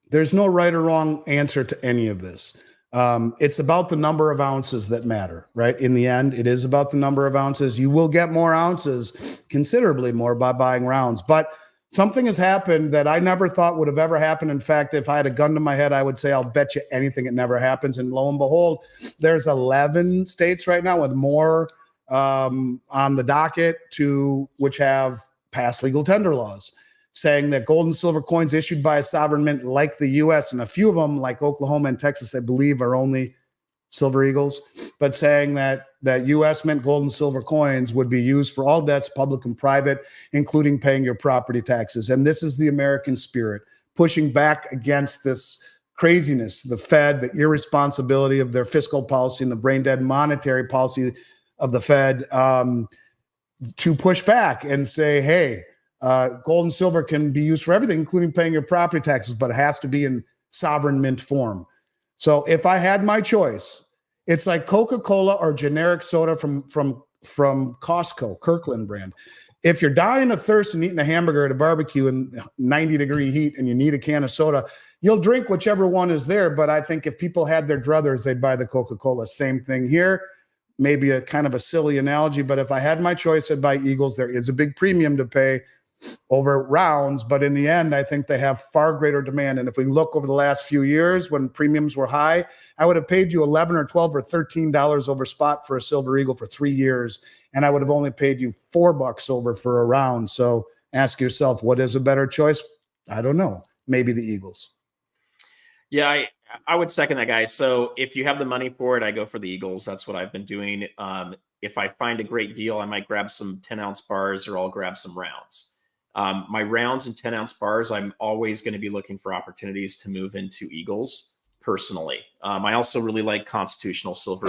There's no right or wrong answer to any of this. It's about the number of ounces that matter, right? In the end, it is about the number of ounces. You will get more ounces, considerably more, by buying rounds. But something has happened that I never thought would have ever happened. In fact, if I had a gun to my head, I would say, I'll bet you anything it never happens. And lo and behold, there's 11 states right now with more on the docket which have passed legal tender laws, saying that gold and silver coins issued by a sovereign mint like the U.S., and a few of them, like Oklahoma and Texas, I believe, are only silver eagles, but saying that U.S. mint gold and silver coins would be used for all debts, public and private, including paying your property taxes. And this is the American spirit, pushing back against this craziness, the Fed, the irresponsibility of their fiscal policy and the brain-dead monetary policy of the Fed, to push back and say, hey, gold and silver can be used for everything, including paying your property taxes, but it has to be in sovereign mint form. So if I had my choice, it's like Coca-Cola or generic soda from Costco, Kirkland brand. If you're dying of thirst and eating a hamburger at a barbecue in 90-degree heat and you need a can of soda, you'll drink whichever one is there. But I think if people had their druthers, they'd buy the Coca-Cola. Same thing here. Maybe a kind of a silly analogy, but if I had my choice, I'd buy Eagles. There is a big premium to pay over rounds, but in the end, I think they have far greater demand. And if we look over the last few years when premiums were high, I would have paid you $11 or $12 or $13 over spot for a silver eagle for 3 years, and I would have only paid you $4 over for a round. So ask yourself, what is a better choice? I don't know. Maybe the Eagles. Yeah, I would second that, guys. So if you have the money for it, I go for the Eagles. That's what I've been doing. If I find a great deal, I might grab some 10-ounce bars or I'll grab some rounds. My rounds and 10-ounce bars, I'm always going to be looking for opportunities to move into Eagles personally. I also really like constitutional silver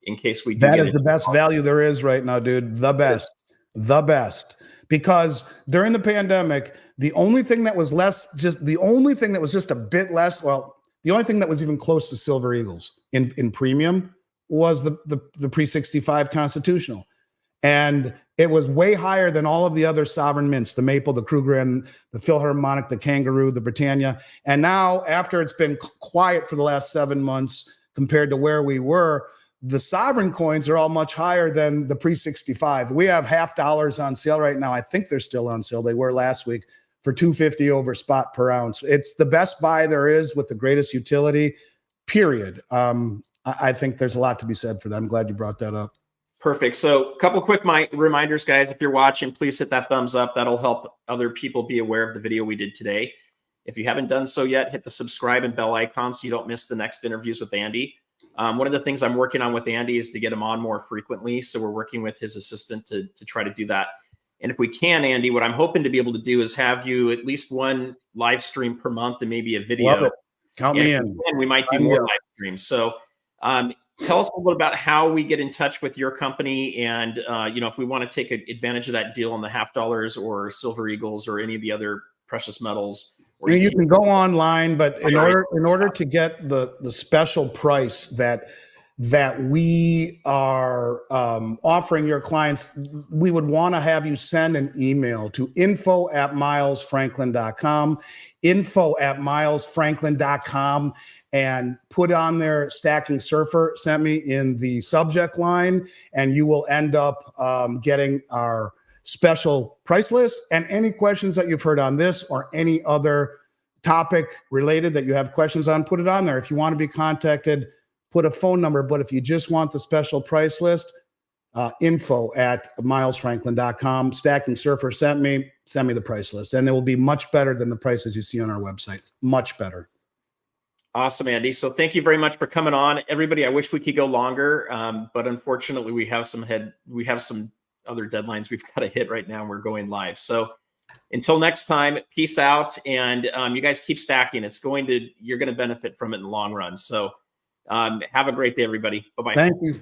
in case we do. That is the best value there is right now, dude. The best. Because during the pandemic, the only thing that was just a bit less, well, the only thing that was even close to silver eagles in premium was the pre-65 constitutional. And it was way higher than all of the other sovereign mints, the Maple, the Kruger, the Philharmonic, the Kangaroo, the Britannia. And now, after it's been quiet for the last 7 months compared to where we were, the sovereign coins are all much higher than the pre-65. We have $50 on sale right now. I think they're still on sale. They were last week for $250 over spot per ounce. It's the best buy there is with the greatest utility, period. I think there's a lot to be said for that. I'm glad you brought that up. Perfect. So a couple quick reminders, guys. If you're watching, please hit that thumbs up. That'll help other people be aware of the video we did today. If you haven't done so yet, hit the subscribe and bell icon so you don't miss the next interviews with Andy. One of the things I'm working on with Andy is to get him on more frequently. So we're working with his assistant to try to do that. And if we can, Andy, what I'm hoping to be able to do is have you at least one live stream per month and maybe a video. Love it. Count me in. We might do more live streams. So tell us a little bit about how we get in touch with your company, and if we want to take advantage of that deal on the $50 or silver eagles or any of the other precious metals. Or you can go online, but in order to get the special price that that we are offering your clients, we would want to have you send an email to info@milesfranklin.com, info@milesfranklin.com, and put on there Stacking Surfer sent me in the subject line, and you will end up getting our special price list. And any questions that you've heard on this or any other topic related that you have questions on, put it on there. If you want to be contacted, put a phone number. But if you just want the special price list, info@milesfranklin.com. Stacking Surfer send me the price list, and it will be much better than the prices you see on our website. Much better. Awesome, Andy. So thank you very much for coming on, everybody. I wish we could go longer, but unfortunately, we have some other deadlines we've got to hit right now. And we're going live. So until next time, peace out, and you guys keep stacking. You're going to benefit from it in the long run. So have a great day, everybody. Bye-bye. Thank you.